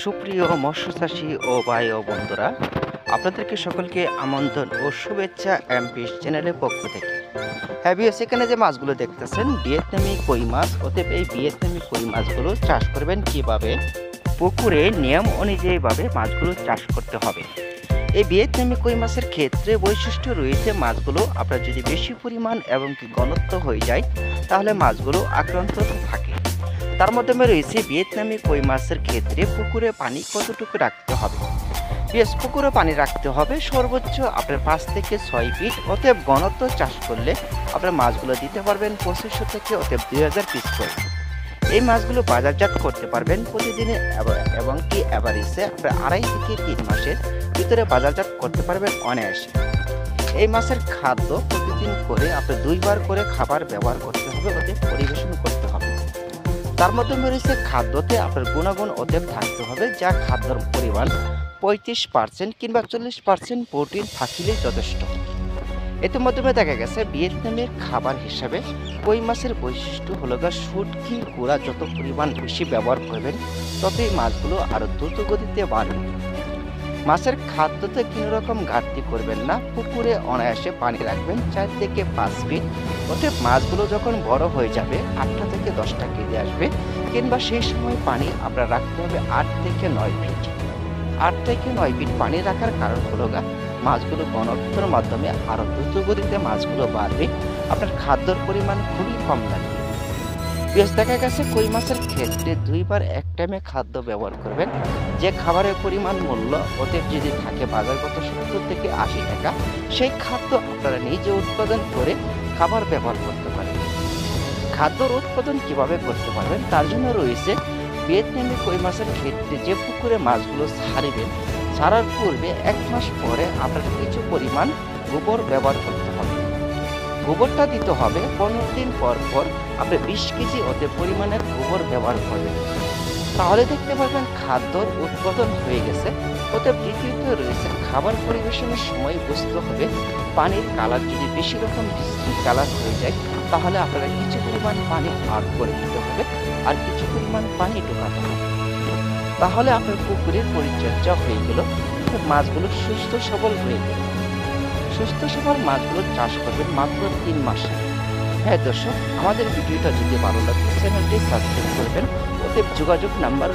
সুপ্রিয় মৎস্য চাষী ও ভাই ও বন্ধুরা, আপনাদেরকে সকলকে আমন্ত্রণ ও শুভেচ্ছা এমপিস চ্যানেলের পক্ষ থেকে। হ্যাঁ ভিউয়ার্স, এখানে যে মাছগুলো দেখতেছেন ভিয়েতনামি কই মাছ। অতএব এই ভিয়েতনামি কই মাছগুলো চাষ করবেন কিভাবে, পুকুরে নিয়ম অনুযায়ীভাবে মাছগুলো চাষ করতে হবে। এই ভিয়েতনামি কই মাছের ক্ষেত্রে বৈশিষ্ট্য রয়েছে, মাছগুলো আপনার যদি বেশি পরিমাণ এবং কি ঘনত্ব হয়ে যায় তাহলে মাছগুলো আক্রান্ত থাকে। তার মাধ্যমে রয়েছে ভিয়েতনামি কই মাছের ক্ষেত্রে পুকুরে পানি কতটুকু রাখতে হবে। বেশ, পুকুরে পানি রাখতে হবে সর্বোচ্চ আপনার 5 থেকে 6 ফিট। অতএব ঘনত্ব চাষ করলে আপনার মাছগুলো দিতে পারবেন 2500 থেকে অতএব 2000 পিস করে। এই মাছগুলো বাজারজাত করতে পারবেন প্রতিদিনে এবং কি অ্যাভারেজে আপনার 2.5 থেকে 3 মাসের ভিতরে বাজারজাত করতে পারবেন অনায়াসে। এই মাছের খাদ্য প্রতিদিন করে আপনি 2 বার করে খাবার ব্যবহার করতে হবে, অতএব পরিবেশন করতে হবে। তার মাধ্যমে রয়েছে খাদ্যতে আপনার গুণাগুণ অতএব থাকতে হবে, যা খাদ্যর পরিমাণ 35% কিংবা 40% প্রোটিন থাকলেই যথেষ্ট। এর মাধ্যমে দেখা গেছে ভিয়েতনামের খাবার হিসাবে কই মাছের বৈশিষ্ট্য হলো শুটকি গুঁড়া যত পরিমাণ বেশি ব্যবহার করবেন ততই মাছগুলো আরও দ্রুত গতিতে বাড়বে। মাছের খাদ্যতে কোনো রকম ঘাটতি করবেন না, পুকুরে অনায়াসে পানি রাখবেন 4 থেকে 5 ফিট। অতএব মাছগুলো যখন বড় হয়ে যাবে 8টা থেকে 10টা কেজি আসবে, কিংবা সেই সময় পানি আপনার রাখতে হবে 8 থেকে 9 ফিট। 8 থেকে 9 ফিট পানি রাখার কারণ হলো মাছগুলো ঘনত্বের মাধ্যমে আরও দ্রুত গতিতে মাছগুলো বাড়বে, আপনার খাদ্যর পরিমাণ খুবই কম লাগবে। বেশ, দেখা গেছে কই মাছের ক্ষেত্রে 2 বার এক টাইমে খাদ্য ব্যবহার করবেন। যে খাবারের পরিমাণ মূল্য অতএব যদি থাকে বাজারগত 70 থেকে 80 টাকা, সেই খাদ্য আপনারা নিজে উৎপাদন করে খাবার ব্যবহার করতে পারেন। খাদ্যর উৎপাদন কিভাবে করতে পারবেন তার জন্য রয়েছে ভিয়েতনামি কই মাছের ক্ষেত্রে যে পুকুরে মাছগুলো ছাড়বেন, ছাড়ার পূর্বে 1 মাস পরে আপনার কিছু পরিমাণ গোবর ব্যবহার করতে হবে। গোবরটা দিতে হবে 15 দিন পর পর। আপনি 20 কেজি অতএব পরিমাণের গোবর ব্যবহার করবেন, তাহলে দেখতে পারবেন খাদ্যর উৎপাদন হয়ে গেছে। অতএব দ্বিতীয়ত রয়েছে খাবার পরিবেশনের সময় বুঝতে হবে পানির কালার যদি বেশি রকম বিশ্রী কালার হয়ে যায় তাহলে আপনারা কিছু পরিমাণ পানি আট করে দিতে হবে আর কিছু পরিমাণ পানি ঢোকাতে হবে। তাহলে আপনার পুকুরের পরিচর্যা হয়ে গেল, মাছগুলো সুস্থ সবল হয়ে গেল। সুস্থ সবল মাছগুলো চাষ করবেন মাত্র 3 মাসে। হ্যাঁ দর্শক, আমাদের ভিডিওটা যদি ভালো লাগে চ্যানেলটি সাবস্ক্রাইব করবেন। অতএব যোগাযোগ নাম্বার